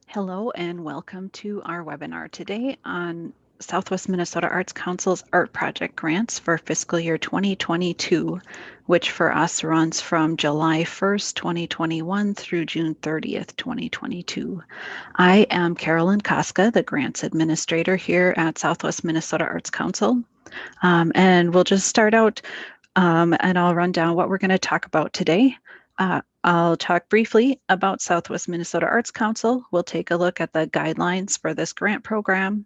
Hello and welcome to our webinar today on Southwest Minnesota Arts Council's Art Project Grants for fiscal year 2022, which for us runs from July 1st, 2021 through June 30th, 2022. I am Carolyn Koska, the Grants Administrator here at Southwest Minnesota Arts Council. And we'll just start out and I'll run down what we're going to talk about today. I'll talk briefly about Southwest Minnesota Arts Council. We'll take a look at the guidelines for this grant program.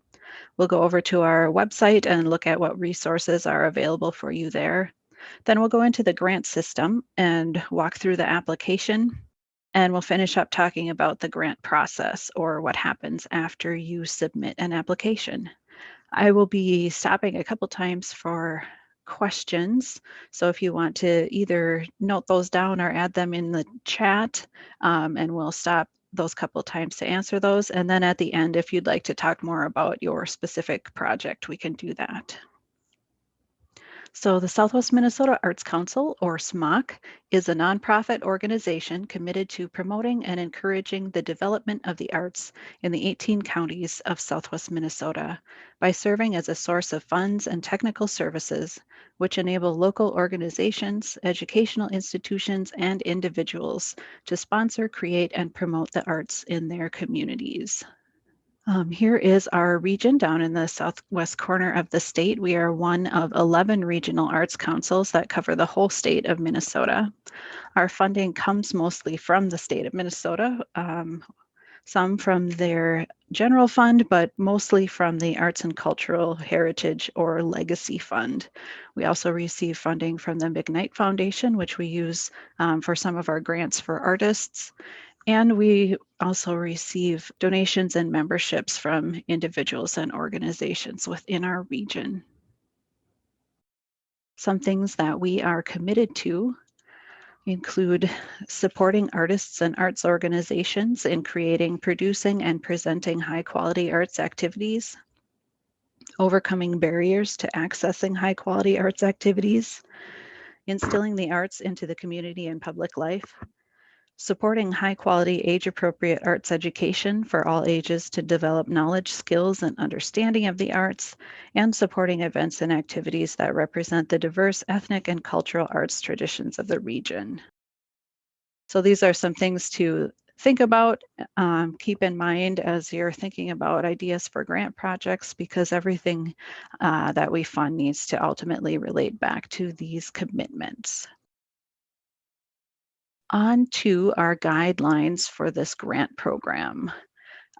We'll go over to our website and look at what resources are available for you there. Then we'll go into the grant system and walk through the application. And we'll finish up talking about the grant process, or what happens after you submit an application. I will be stopping a couple times for questions. So if you want to either note those down or add them in the chat, and we'll stop those couple times to answer those. And then at the end, if you'd like to talk more about your specific project, we can do that. So the Southwest Minnesota Arts Council, or SMOC, is a nonprofit organization committed to promoting and encouraging the development of the arts in the 18 counties of Southwest Minnesota by serving as a source of funds and technical services, which enable local organizations, educational institutions, and individuals to sponsor, create, and promote the arts in their communities. Here is our region down in the southwest corner of the state. We are one of 11 regional arts councils that cover the whole state of Minnesota. Our funding comes mostly from the state of Minnesota, some from their general fund, but mostly from the Arts and Cultural Heritage or Legacy Fund. We also receive funding from the McKnight Foundation, which we use for some of our grants for artists. And we also receive donations and memberships from individuals and organizations within our region. Some things that we are committed to include supporting artists and arts organizations in creating, producing, and presenting high-quality arts activities, overcoming barriers to accessing high-quality arts activities, instilling the arts into the community and public life, supporting high-quality, age-appropriate arts education for all ages to develop knowledge, skills, and understanding of the arts, and supporting events and activities that represent the diverse ethnic and cultural arts traditions of the region. So these are some things to think about, keep in mind as you're thinking about ideas for grant projects, because everything that we fund needs to ultimately relate back to these commitments. On to our guidelines for this grant program.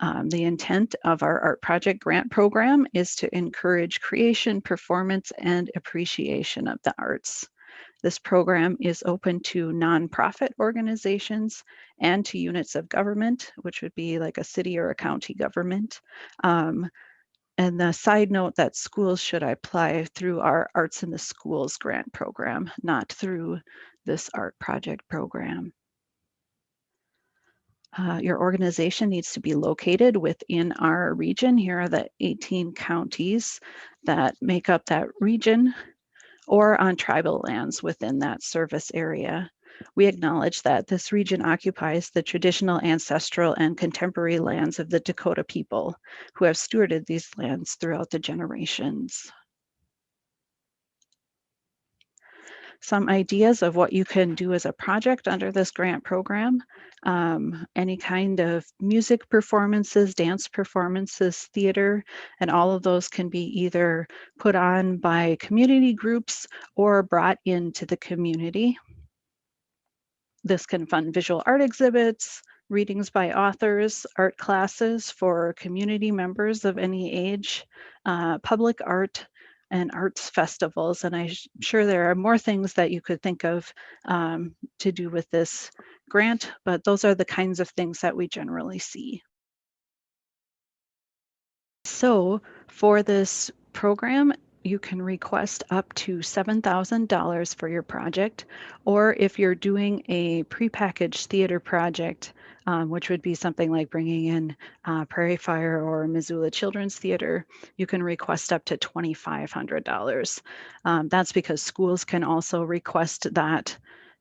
The intent of our Art Project Grant Program is to encourage creation, performance, and appreciation of the arts. This program is open to nonprofit organizations and to units of government, which would be like a city or a county government. And the side note that schools should apply through our Arts in the Schools grant program, not through this art project program. Your organization needs to be located within our region. Here are the 18 counties that make up that region, or on tribal lands within that service area. We acknowledge that this region occupies the traditional, ancestral, and contemporary lands of the Dakota people who have stewarded these lands throughout the generations. Some ideas of what you can do as a project under this grant program. Any kind of music performances, dance performances, theater, and all of those can be either put on by community groups or brought into the community. This can fund visual art exhibits, readings by authors, art classes for community members of any age, public art, and arts festivals. And I'm sure there are more things that you could think of to do with this grant, but those are the kinds of things that we generally see. So for this program, you can request up to $7,000 for your project, or if you're doing a prepackaged theater project, which would be something like bringing in Prairie Fire or Missoula Children's Theater, you can request up to $2,500. That's because schools can also request that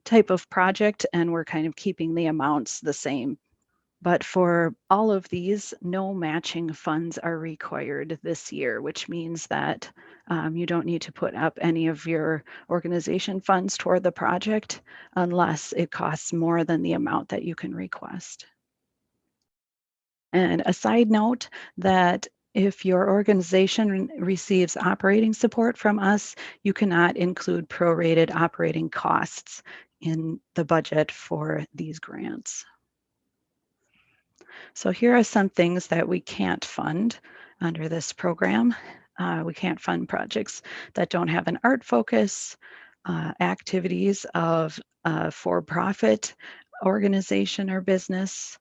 type of project, and we're kind of keeping the amounts the same But for all of these, no matching funds are required this year, which means that you don't need to put up any of your organization funds toward the project unless it costs more than the amount that you can request. And a side note that if your organization receives operating support from us, you cannot include prorated operating costs in the budget for these grants. So here are some things that we can't fund under this program. We can't fund projects that don't have an art focus, activities of a for-profit organization or business,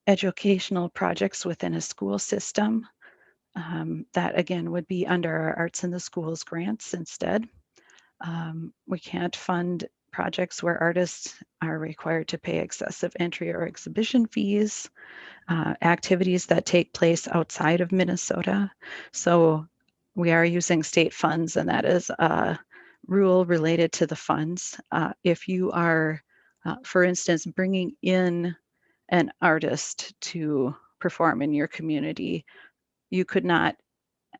educational projects within a school system. That again would be under our Arts in the Schools grants instead. We can't fund projects where artists are required to pay excessive entry or exhibition fees, activities that take place outside of Minnesota. So we are using state funds, and that is a rule related to the funds. If you are, for instance, bringing in an artist to perform in your community, you could not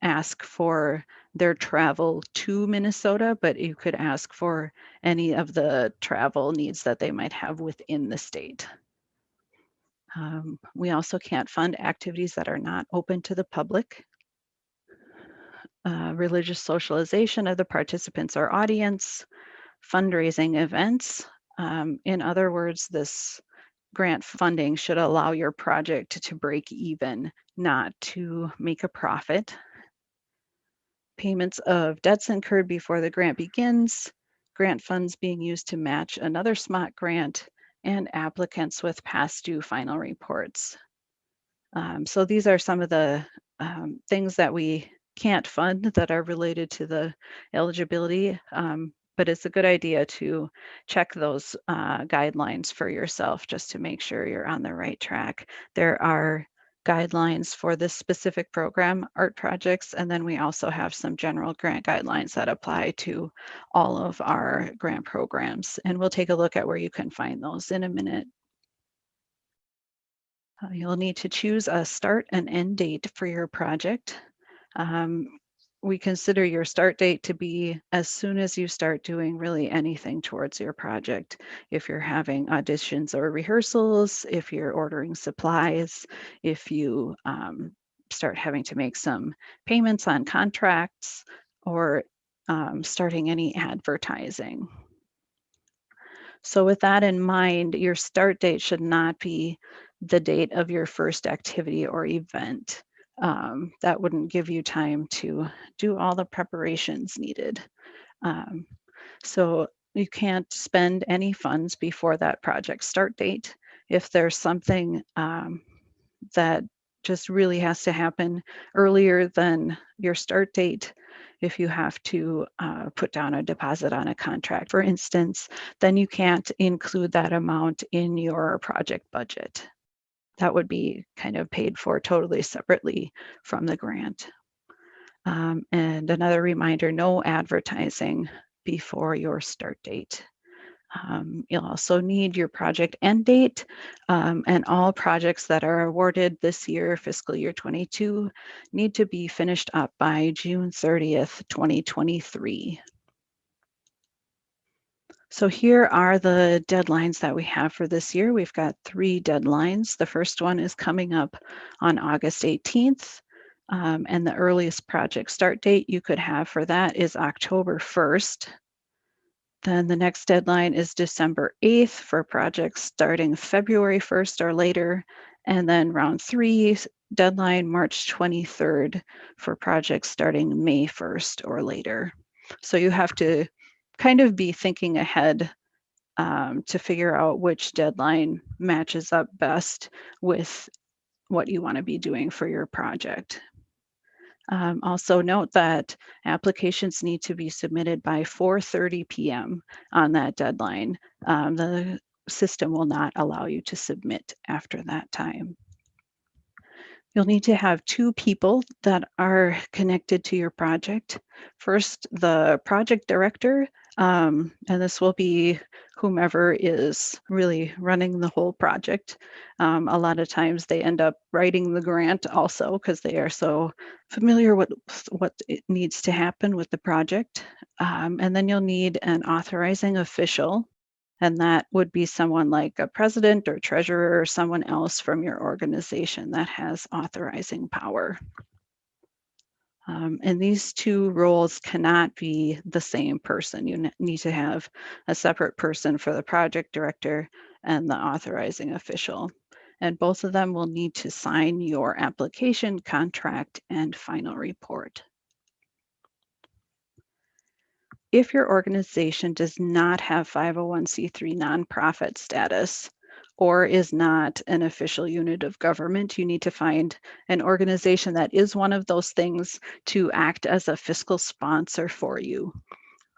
ask for their travel to Minnesota, but you could ask for any of the travel needs that they might have within the state. We also can't fund activities that are not open to the public. Religious socialization of the participants or audience, fundraising events. In other words, this grant funding should allow your project to break even, not to make a profit. Payments of debts incurred before the grant begins, grant funds being used to match another SMOT grant, and applicants with past due final reports. So these are some of the things that we can't fund that are related to the eligibility, but it's a good idea to check those guidelines for yourself just to make sure you're on the right track. There are guidelines for this specific program, art projects, and then we also have some general grant guidelines that apply to all of our grant programs. And we'll take a look at where you can find those in a minute. You'll need to choose a start and end date for your project. We consider your start date to be as soon as you start doing really anything towards your project. If you're having auditions or rehearsals, if you're ordering supplies, if you start having to make some payments on contracts, or starting any advertising. So with that in mind, your start date should not be the date of your first activity or event. That wouldn't give you time to do all the preparations needed. So you can't spend any funds before that project start date. If there's something that just really has to happen earlier than your start date, if you have to put down a deposit on a contract, for instance, then you can't include that amount in your project budget. That would be kind of paid for totally separately from the grant. And another reminder, no advertising before your start date. You'll also need your project end date, and all projects that are awarded this year, fiscal year 22, need to be finished up by June 30th, 2023. So here are the deadlines that we have for this year. We've got 3 deadlines. The first one is coming up on August 18th, and the earliest project start date you could have for that is October 1st. Then the next deadline is December 8th for projects starting February 1st or later. And then round 3 deadline, March 23rd for projects starting May 1st or later. So you have to kind of be thinking ahead to figure out which deadline matches up best with what you want to be doing for your project. Also note that applications need to be submitted by 4:30 p.m. on that deadline. The system will not allow you to submit after that time. You'll need to have two people that are connected to your project. First, the project director, and this will be whomever is really running the whole project. A lot of times they end up writing the grant also because they are so familiar with what it needs to happen with the project. And then you'll need an authorizing official, and that would be someone like a president or treasurer or someone else from your organization that has authorizing power. And these two roles cannot be the same person. You need to have a separate person for the project director and the authorizing official. And both of them will need to sign your application, contract, and final report. If your organization does not have 501c3 nonprofit status or is not an official unit of government, you need to find an organization that is one of those things to act as a fiscal sponsor for you.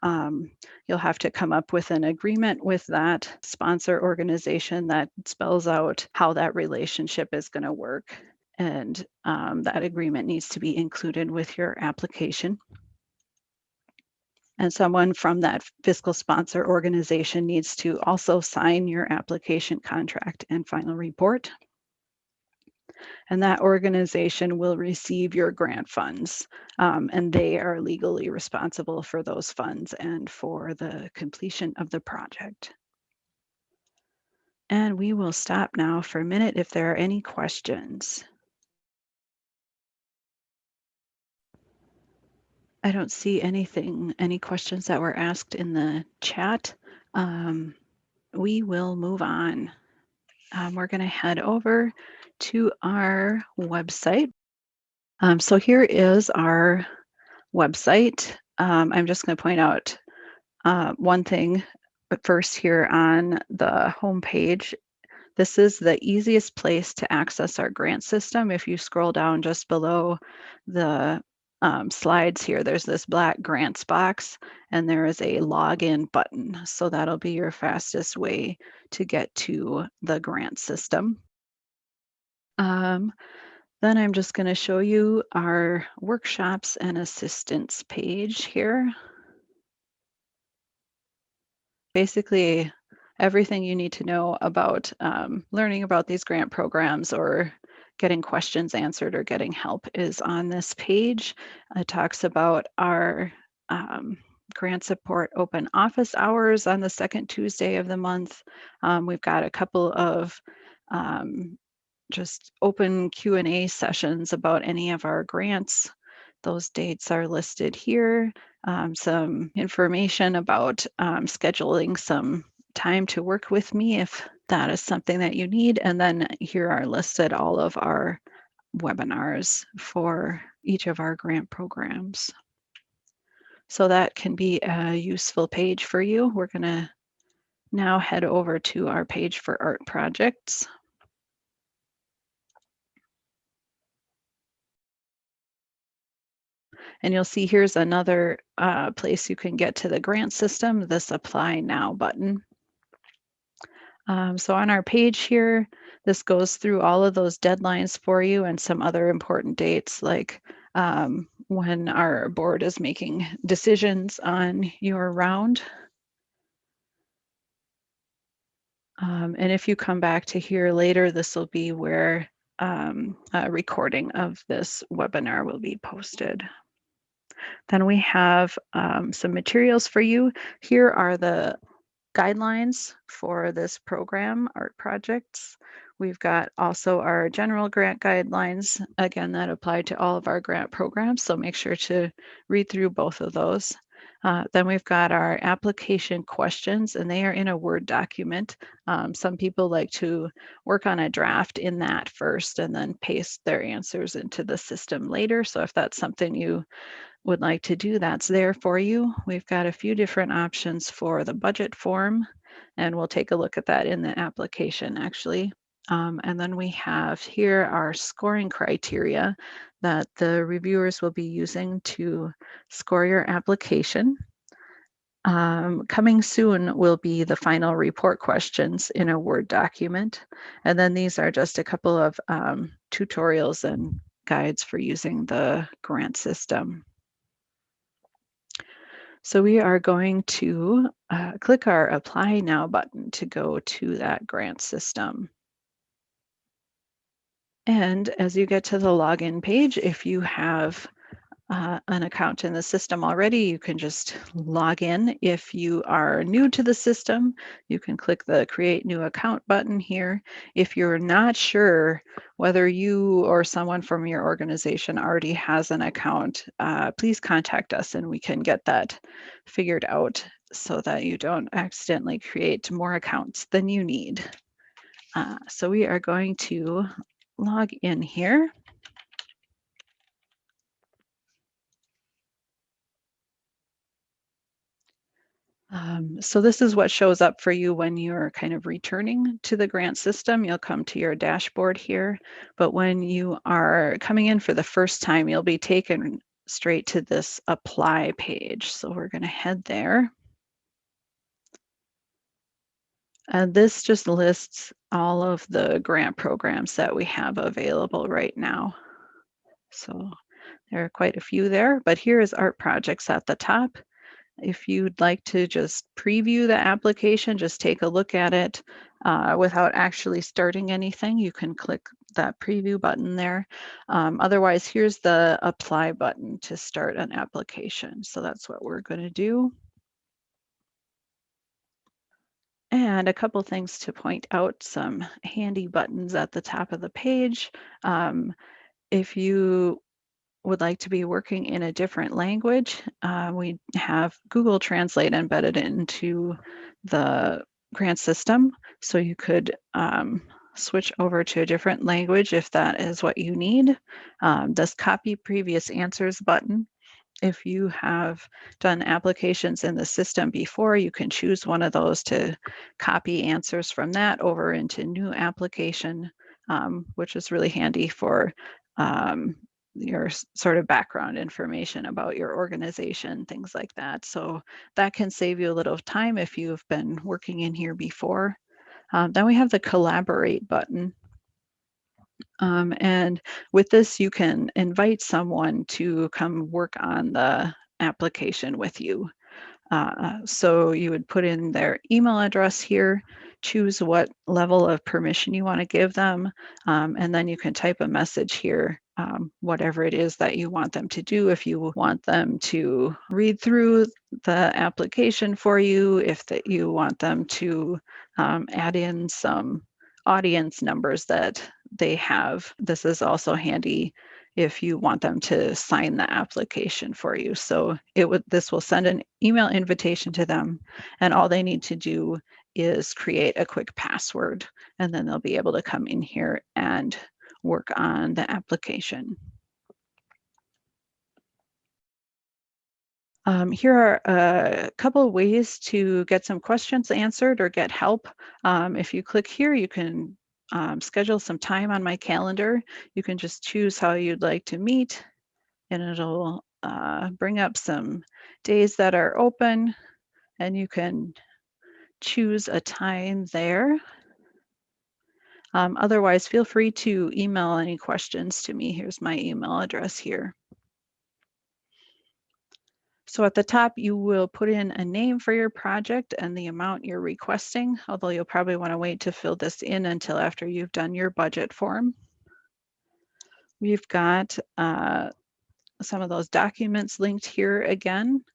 You'll have to come up with an agreement with that sponsor organization that spells out how that relationship is going to work. And that agreement needs to be included with your application. And someone from that fiscal sponsor organization needs to also sign your application, contract, and final report. And that organization will receive your grant funds, and they are legally responsible for those funds and for the completion of the project. And we will stop now for a minute if there are any questions. I don't see any questions that were asked in the chat. We will move on. We're going to head over to our website. So here is our website. I'm just going to point out one thing first here on the home page. This is the easiest place to access our grant system. If you scroll down just below the slides here, there's this black grants box, and there is a login button. So that'll be your fastest way to get to the grant system. Then I'm just going to show you our workshops and assistance page here. Basically, everything you need to know about learning about these grant programs or getting questions answered or getting help is on this page. It talks about our grant support open office hours on the second Tuesday of the month. We've got a couple of just open Q&A sessions about any of our grants. Those dates are listed here. Some information about scheduling some time to work with me if that is something that you need. And then here are listed all of our webinars for each of our grant programs. So that can be a useful page for you. We're going to now head over to our page for art projects. And you'll see here's another place you can get to the grant system, this Apply Now button. So on our page here, this goes through all of those deadlines for you and some other important dates like when our board is making decisions on your round. And if you come back to here later, this will be where a recording of this webinar will be posted. Then we have some materials for you. Here are the guidelines for this program, art projects. We've got also our general grant guidelines, again, that apply to all of our grant programs, so make sure to read through both of those. Then we've got our application questions, and they are in a Word document. Some people like to work on a draft in that first and then paste their answers into the system later. So if that's something you would like to do, that's there for you. We've got a few different options for the budget form, and we'll take a look at that in the application actually. And then we have here our scoring criteria that the reviewers will be using to score your application. Coming soon will be the final report questions in a Word document. And then these are just a couple of tutorials and guides for using the grant system. So we are going to click our Apply Now button to go to that grant system. And as you get to the login page, if you have an account in the system already, you can just log in. If you are new to the system, you can click the Create New Account button here. If you're not sure whether you or someone from your organization already has an account, please contact us and we can get that figured out so that you don't accidentally create more accounts than you need. So we are going to log in here. So this is what shows up for you when you're kind of returning to the grant system. You'll come to your dashboard here, but when you are coming in for the first time, you'll be taken straight to this apply page. So we're going to head there. And this just lists all of the grant programs that we have available right now. So there are quite a few there, but here is art projects at the top. If you'd like to just preview the application, just take a look at it without actually starting anything, you can click that preview button there. Otherwise, here's the apply button to start an application. So that's what we're going to do. And a couple things to point out, some handy buttons at the top of the page. If you would like to be working in a different language, we have Google Translate embedded into the grant system. So you could switch over to a different language if that is what you need. This copy previous answers button. If you have done applications in the system before, you can choose one of those to copy answers from that over into new application, which is really handy for your sort of background information about your organization, things like that. So that can save you a little time if you've been working in here before. Then we have the collaborate button. And with this, you can invite someone to come work on the application with you. So you would put in their email address here, choose what level of permission you want to give them, and then you can type a message here, whatever it is that you want them to do. If you want them to read through the application for you, if that you want them to add in some audience numbers that they have. This is also handy if you want them to sign the application for you. So this will send an email invitation to them, and all they need to do is create a quick password, and then they'll be able to come in here and work on the application. Here are a couple of ways to get some questions answered or get help. If you click here, you can schedule some time on my calendar. You can just choose how you'd like to meet, and it'll bring up some days that are open, and you can choose a time there. Otherwise, feel free to email any questions to me. Here's my email address here. So at the top, you will put in a name for your project and the amount you're requesting, although you'll probably want to wait to fill this in until after you've done your budget form. We've got some of those documents linked here again,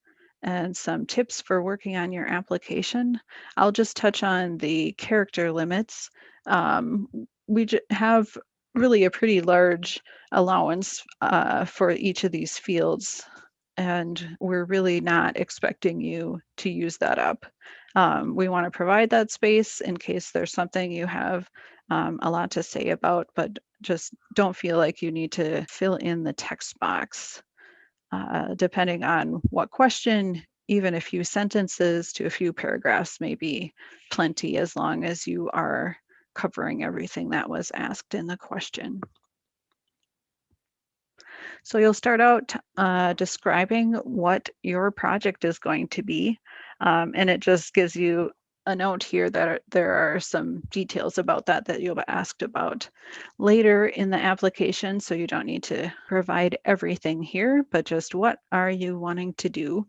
and some tips for working on your application. I'll just touch on the character limits. We have really a pretty large allowance for each of these fields, and we're really not expecting you to use that up. We want to provide that space in case there's something you have a lot to say about, but just don't feel like you need to fill in the text box. Depending on what question, even a few sentences to a few paragraphs may be plenty, as long as you are covering everything that was asked in the question. So you'll start out describing what your project is going to be, and it just gives you a note here that there are some details about that you'll be asked about later in the application, so you don't need to provide everything here, but just what are you wanting to do.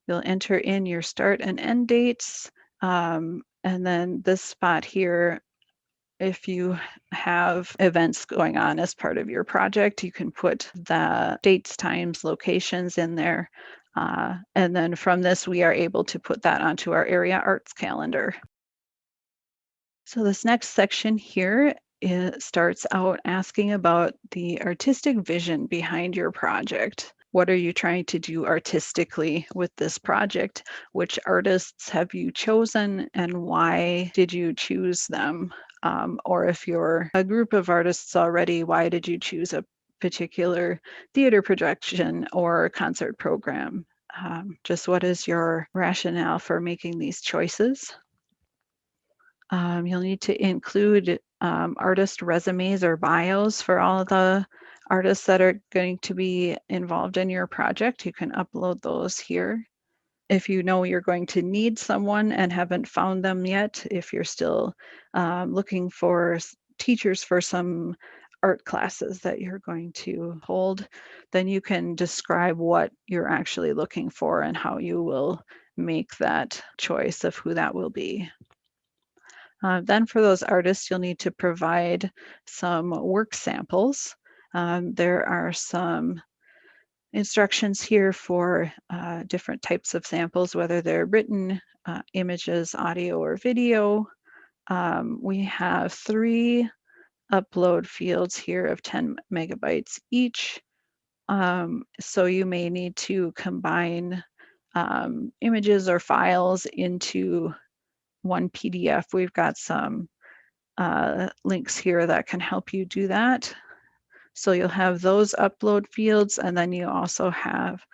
You'll enter in your start and end dates, and then this spot here, if you have events going on as part of your project, you can put the dates, times, locations in there. And then from this, we are able to put that onto our area arts calendar. So this next section here, it starts out asking about the artistic vision behind your project. What are you trying to do artistically with this project? Which artists have you chosen and why did you choose them? Or if you're a group of artists already, why did you choose a particular theater production or concert program? Just what is your rationale for making these choices? You'll need to include artist resumes or bios for all the artists that are going to be involved in your project. You can upload those here. If you know you're going to need someone and haven't found them yet, if you're still looking for teachers for some art classes that you're going to hold, then you can describe what you're actually looking for and how you will make that choice of who that will be. Then for those artists, you'll need to provide some work samples. There are some instructions here for different types of samples, whether they're written, images, audio, or video. We have 3 upload fields here of 10 megabytes each. So you may need to combine images or files into one PDF. We've got some links here that can help you do that. So you'll have those upload fields, and then you also have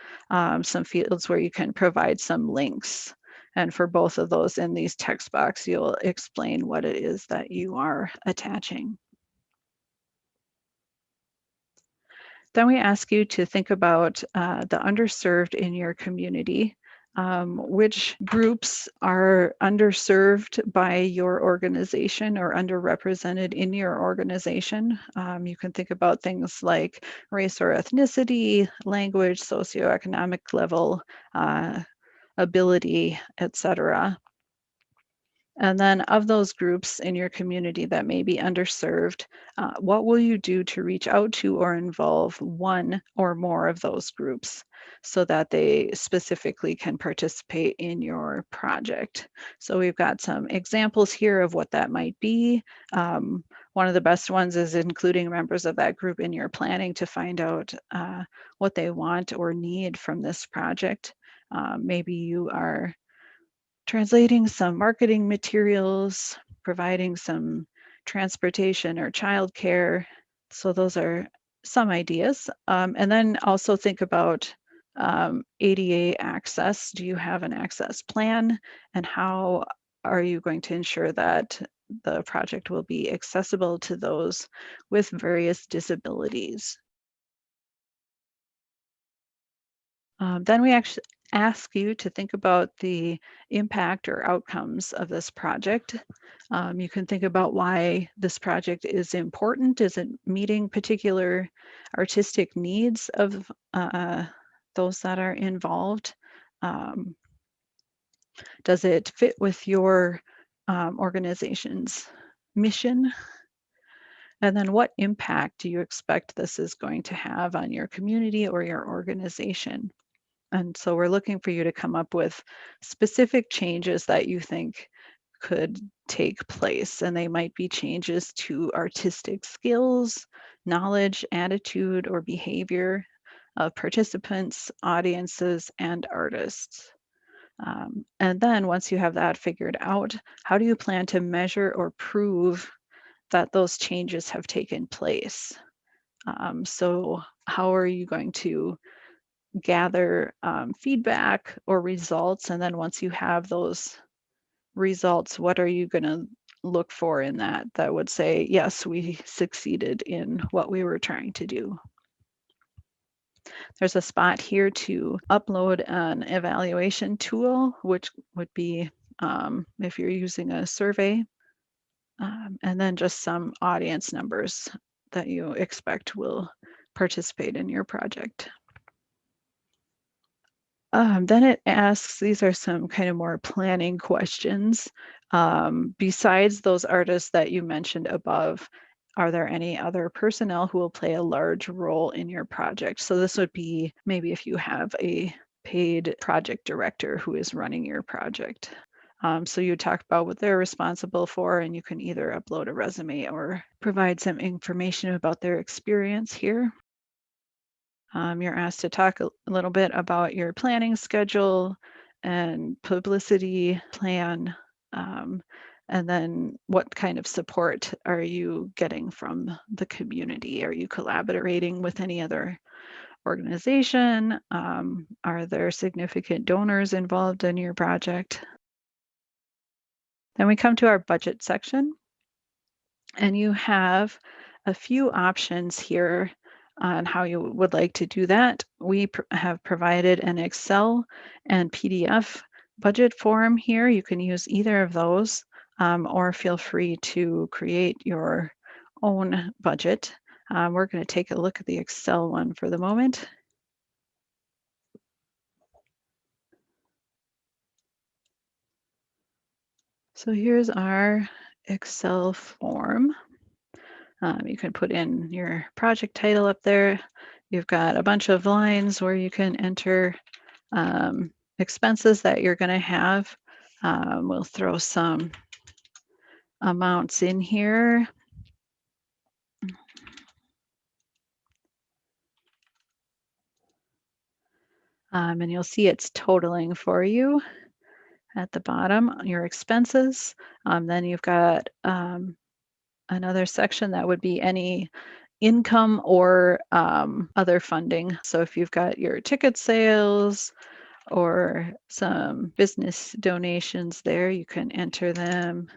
some fields where you can provide some links. And for both of those in these text box, you'll explain what it is that you are attaching. Then we ask you to think about the underserved in your community. Which groups are underserved by your organization or underrepresented in your organization? You can think about things like race or ethnicity, language, socioeconomic level, ability, etc. And then of those groups in your community that may be underserved, what will you do to reach out to or involve one or more of those groups so that they specifically can participate in your project? So we've got some examples here of what that might be. One of the best ones is including members of that group in your planning to find out what they want or need from this project. Maybe you are translating some marketing materials, providing some transportation or childcare. So those are some ideas. And then also think about ADA access. Do you have an access plan? And how are you going to ensure that the project will be accessible to those with various disabilities? Then we actually ask you to think about the impact or outcomes of this project. You can think about why this project is important. Is it meeting particular artistic needs of those that are involved? Does it fit with your organization's mission? And then what impact do you expect this is going to have on your community or your organization? And so we're looking for you to come up with specific changes that you think could take place. And they might be changes to artistic skills, knowledge, attitude, or behavior of participants, audiences, and artists. And then once you have that figured out, how do you plan to measure or prove that those changes have taken place? So how are you going to gather feedback or results? And then once you have those results, what are you going to look for in that would say, yes, we succeeded in what we were trying to do? There's a spot here to upload an evaluation tool, which would be if you're using a survey, and then just some audience numbers that you expect will participate in your project. Then it asks, these are some kind of more planning questions. Besides those artists that you mentioned above, are there any other personnel who will play a large role in your project? So this would be maybe if you have a paid project director who is running your project. So you talk about what they're responsible for, and you can either upload a resume or provide some information about their experience here. You're asked to talk a little bit about your planning schedule and publicity plan, and then what kind of support are you getting from the community? Are you collaborating with any other organization? Are there significant donors involved in your project? Then we come to our budget section, and you have a few options here on how you would like to do that. We have provided an Excel and PDF budget form here. You can use either of those, or feel free to create your own budget. We're going to take a look at the Excel one for the moment. So here's our Excel form. You can put in your project title up there. You've got a bunch of lines where you can enter expenses that you're going to have. We'll throw some amounts in here. And you'll see it's totaling for you at the bottom, your expenses. Then you've got another section that would be any income or other funding. So if you've got your ticket sales or some business donations there, you can enter them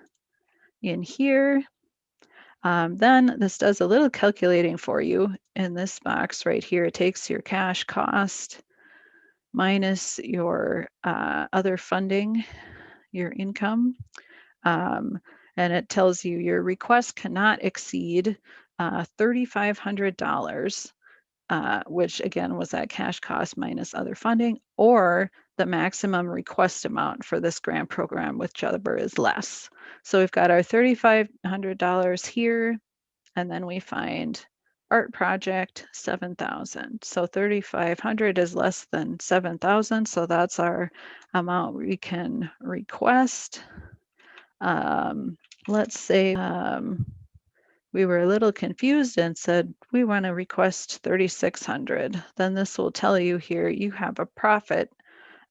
in here. Then this does a little calculating for you in this box right here. It takes your cash cost minus your other funding, your income, and it tells you your request cannot exceed $3,500, which again was that cash cost minus other funding, or the maximum request amount for this grant program, whichever is less. So we've got our $3,500 here, and then we find art project 7,000. So 3,500 is less than 7,000, so that's our amount we can request. Let's say we were a little confused and said, we want to request 3,600. Then this will tell you here, you have a profit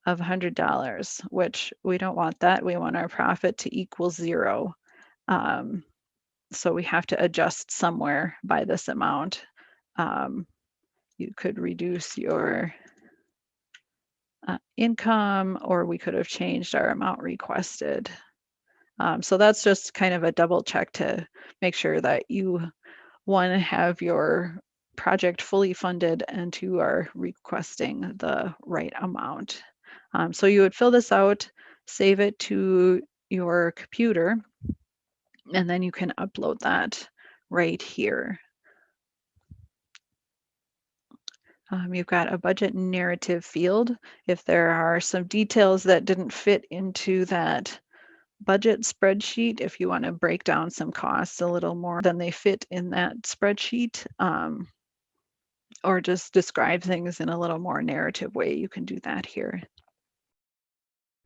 of $100, which we don't want that. We want our profit to equal 0. So we have to adjust somewhere by this amount. You could reduce your income, or we could have changed our amount requested. So that's just kind of a double check to make sure that you, one, have your project fully funded, and two, are requesting the right amount. So you would fill this out, save it to your computer, and then you can upload that right here. You've got a budget narrative field. If there are some details that didn't fit into that budget spreadsheet, if you want to break down some costs a little more than they fit in that spreadsheet, or just describe things in a little more narrative way, you can do that here.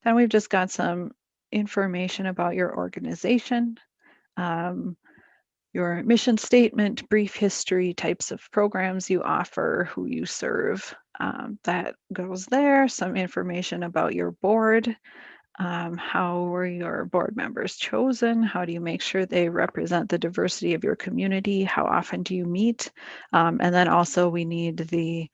Then we've just got some information about your organization, your mission statement, brief history, types of programs you offer, who you serve. That goes there. Some information about your board. How were your board members chosen? How do you make sure they represent the diversity of your community? How often do you meet? And then also we need the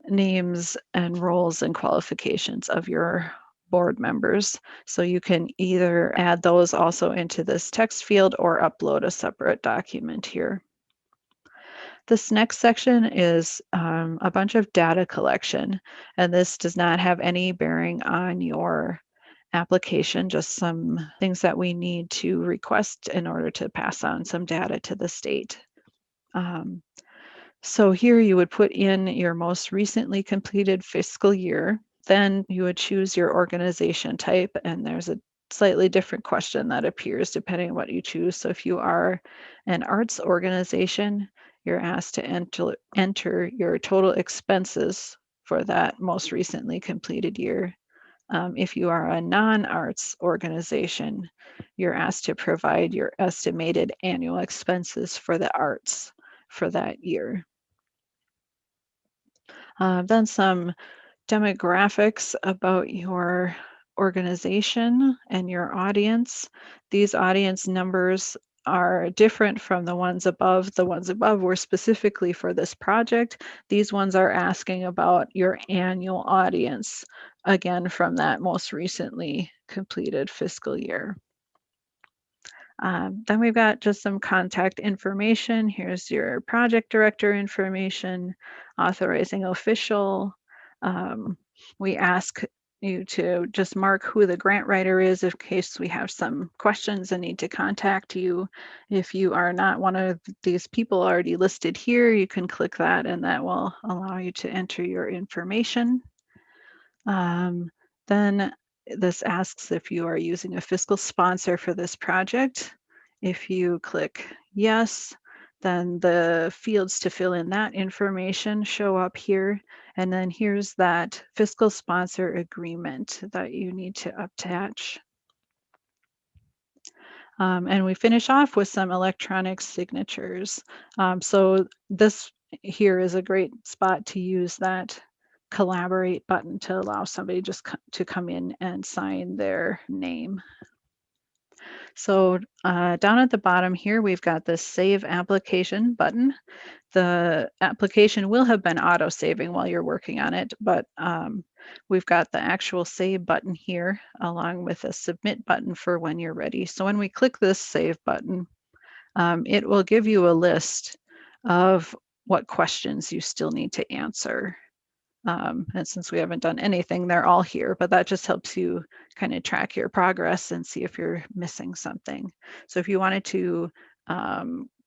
names and roles and qualifications of your board members. So you can either add those also into this text field or upload a separate document here. This next section is a bunch of data collection, and this does not have any bearing on your application, just some things that we need to request in order to pass on some data to the state. So here you would put in your most recently completed fiscal year. Then you would choose your organization type, and there's a slightly different question that appears depending on what you choose. So if you are an arts organization, you're asked to enter your total expenses for that most recently completed year. If you are a non-arts organization, you're asked to provide your estimated annual expenses for the arts for that year. Then some demographics about your organization and your audience. These audience numbers are different from the ones above. The ones above were specifically for this project. These ones are asking about your annual audience, again, from that most recently completed fiscal year. Then we've got just some contact information. Here's your project director information, authorizing official. We ask you to just mark who the grant writer is in case we have some questions and need to contact you. If you are not one of these people already listed here, you can click that and that will allow you to enter your information. Then this asks if you are using a fiscal sponsor for this project. If you click yes, then the fields to fill in that information show up here. And then here's that fiscal sponsor agreement that you need to attach. And we finish off with some electronic signatures. So this here is a great spot to use that collaborate button to allow somebody just to come in and sign their name. So down at the bottom here, we've got this Save Application button. The application will have been auto-saving while you're working on it, but we've got the actual Save button here, along with a Submit button for when you're ready. So when we click this Save button, it will give you a list of what questions you still need to answer. And since we haven't done anything, they're all here, but that just helps you kind of track your progress and see if you're missing something. So if you wanted to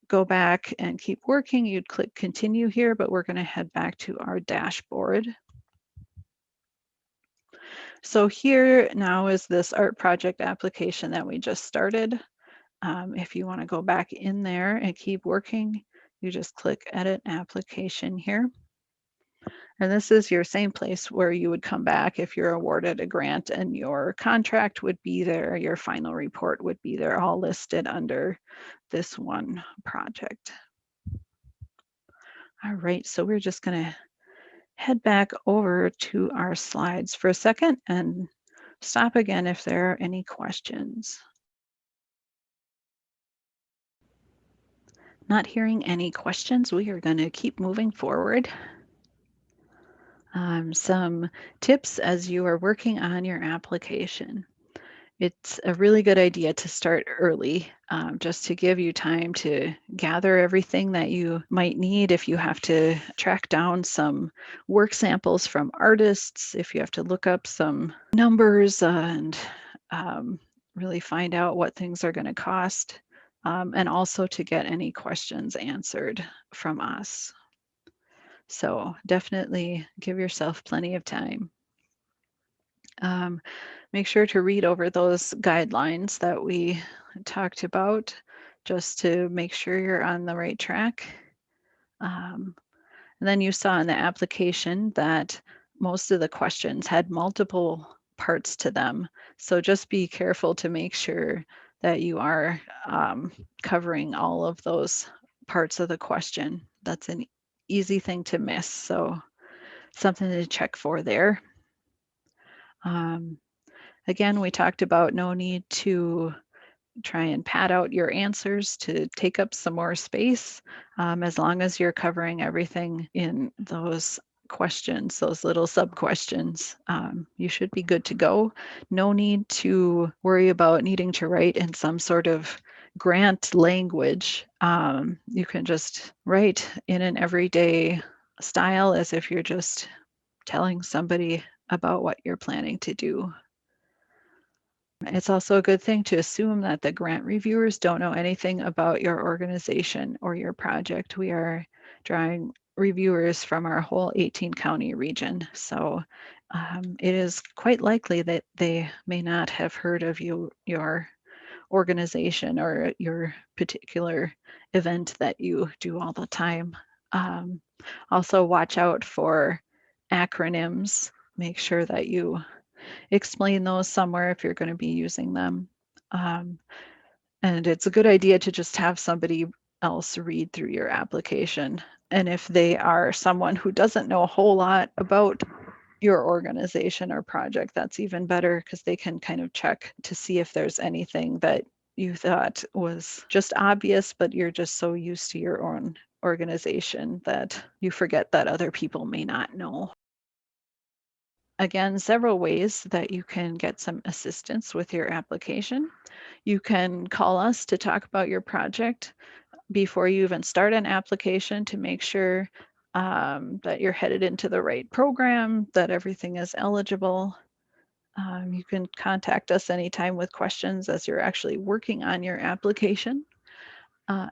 go back and keep working, you'd click continue here, but we're going to head back to our dashboard. So here now is this art project application that we just started. If you want to go back in there and keep working, you just click edit application here. And this is your same place where you would come back if you're awarded a grant, and your contract would be there, your final report would be there, all listed under this one project. All right, so we're just going to head back over to our slides for a second and stop again if there are any questions. Not hearing any questions, we are going to keep moving forward. Some tips as you are working on your application. It's a really good idea to start early, just to give you time to gather everything that you might need. If you have to track down some work samples from artists, if you have to look up some numbers and really find out what things are going to cost, and also to get any questions answered from us. So definitely give yourself plenty of time. Make sure to read over those guidelines that we talked about, just to make sure you're on the right track. And then you saw in the application that most of the questions had multiple parts to them. So just be careful to make sure that you are covering all of those parts of the question. That's an easy thing to miss, so something to check for there. Again, we talked about no need to try and pad out your answers to take up some more space, as long as you're covering everything in those questions, those little sub-questions. You should be good to go. No need to worry about needing to write in some sort of grant language. You can just write in an everyday style as if you're just telling somebody about what you're planning to do. It's also a good thing to assume that the grant reviewers don't know anything about your organization or your project. We are drawing reviewers from our whole 18 county region. So it is quite likely that they may not have heard of your organization or your particular event that you do all the time. Um, Also, watch out for acronyms. Make sure that you explain those somewhere if you're going to be using them. Um, and it's a good idea to just have somebody else read through your application. And if they are someone who doesn't know a whole lot about your organization or project, that's even better because they can kind of check to see if there's anything that you thought was just obvious, but you're just so used to your own organization that you forget that other people may not know. Again, several ways that you can get some assistance with your application. You can call us to talk about your project before you even start an application to make sure that you're headed into the right program, that everything is eligible. You can contact us anytime with questions as you're actually working on your application.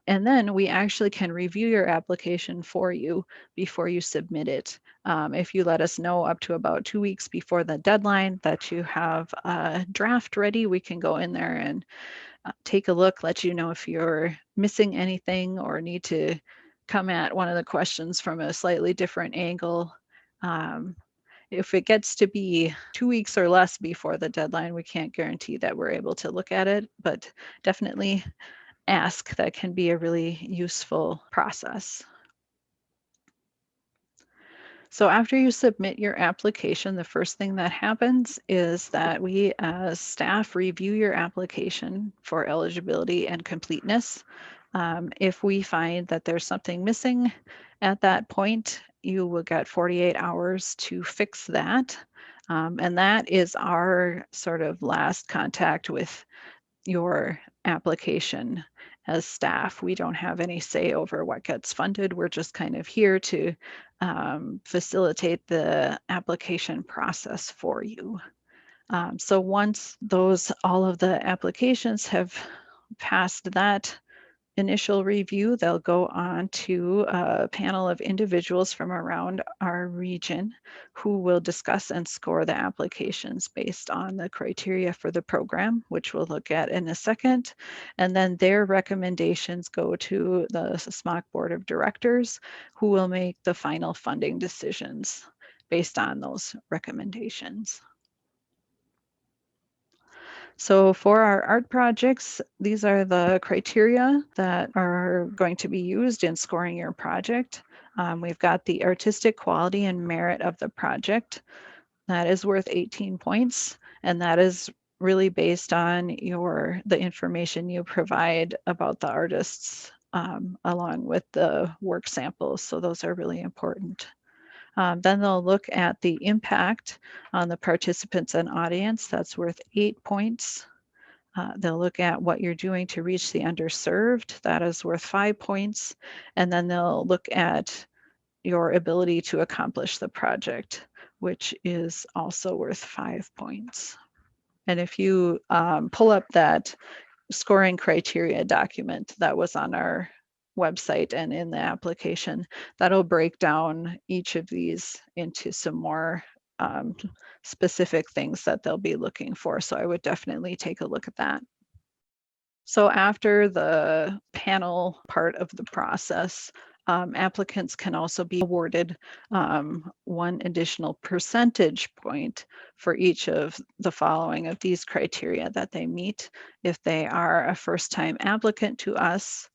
And then we actually can review your application for you before you submit it. If you let us know up to about 2 weeks before the deadline that you have a draft ready, we can go in there and take a look, let you know if you're missing anything or need to come at one of the questions from a slightly different angle. If it gets to be 2 weeks or less before the deadline, we can't guarantee that we're able to look at it, but definitely ask. That can be a really useful process. So after you submit your application, the first thing that happens is that we as staff review your application for eligibility and completeness. If we find that there's something missing at that point, you will get 48 hours to fix that. And that is our sort of last contact with your application as staff. We don't have any say over what gets funded. We're just kind of here to facilitate the application process for you. So once all of the applications have passed that initial review, they'll go on to a panel of individuals from around our region who will discuss and score the applications based on the criteria for the program, which we'll look at in a second. And then their recommendations go to the SMOC Board of Directors, who will make the final funding decisions based on those recommendations. So for our art projects, these are the criteria that are going to be used in scoring your project. We've got the artistic quality and merit of the project. That is worth 18 points, and that is really based on the information you provide about the artists along with the work samples. So those are really important. Then they'll look at the impact on the participants and audience. That's worth 8 points. They'll look at what you're doing to reach the underserved. That is worth 5 points. And then they'll look at your ability to accomplish the project, which is also worth 5 points. And if you pull up that scoring criteria document that was on our website and in the application, that'll break down each of these into some more specific things that they'll be looking for. So I would definitely take a look at that. So after the panel part of the process, applicants can also be awarded one additional percentage point for each of the following of these criteria that they meet. If they are a first-time applicant to us,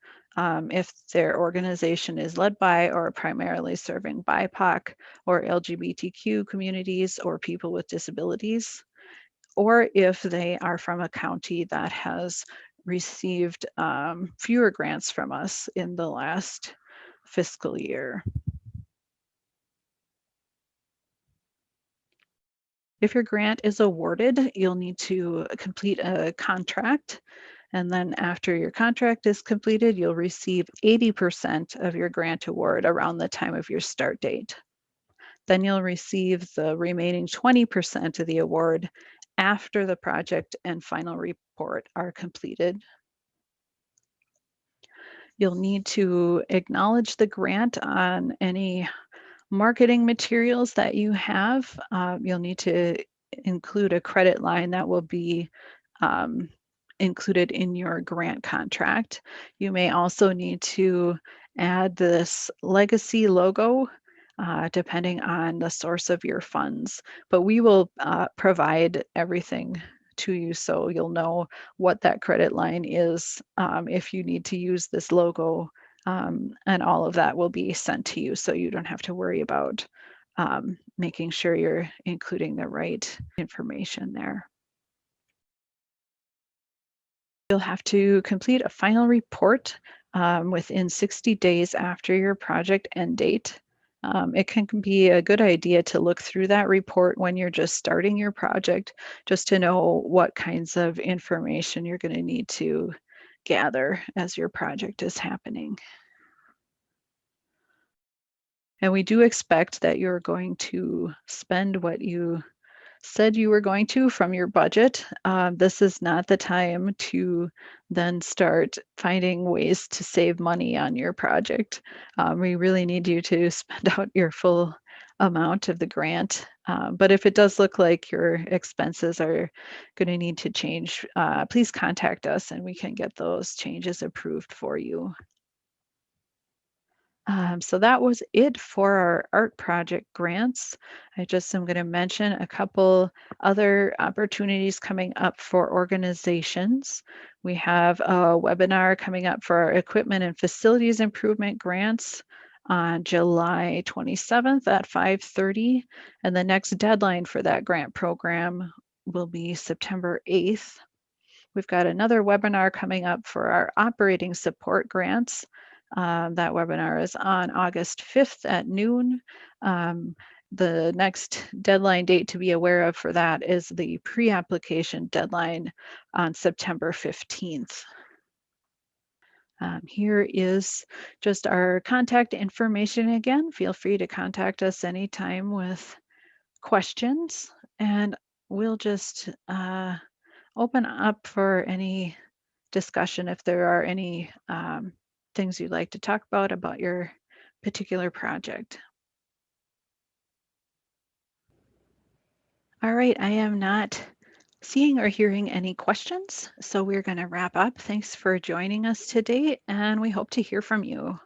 if their organization is led by or primarily serving BIPOC or LGBTQ communities or people with disabilities, or if they are from a county that has received fewer grants from us in the last fiscal year. If your grant is awarded, you'll need to complete a contract. And then after your contract is completed, you'll receive 80% of your grant award around the time of your start date. Then you'll receive the remaining 20% of the award after the project and final report are completed. You'll need to acknowledge the grant on any marketing materials that you have. You'll need to include a credit line that will be um, included in your grant contract. You may also need to add this legacy logo depending on the source of your funds, but we will provide everything to you so you'll know what that credit line is if you need to use this logo, and all of that will be sent to you so you don't have to worry about making sure you're including the right information there. You'll have to complete a final report within 60 days after your project end date. It can be a good idea to look through that report when you're just starting your project, just to know what kinds of information you're going to need to gather as your project is happening. And we do expect that you're going to spend what you said you were going to from your budget. This is not the time to then start finding ways to save money on your project. We really need you to spend out your full amount of the grant. But if it does look like your expenses are going to need to change, please contact us and we can get those changes approved for you. So that was it for our art project grants. I just am going to mention a couple other opportunities coming up for organizations. We have a webinar coming up for our equipment and facilities improvement grants on July 27th at 5:30, and the next deadline for that grant program will be September 8th. We've got another webinar coming up for our operating support grants. That webinar is on August 5th at noon. The next deadline date to be aware of for that is the pre-application deadline on September 15th. Here is just our contact information again. Feel free to contact us anytime with questions, and we'll just open up for any discussion if there are any things you'd like to talk about your particular project. All right, I am not seeing or hearing any questions, so we're going to wrap up. Thanks for joining us today, and we hope to hear from you.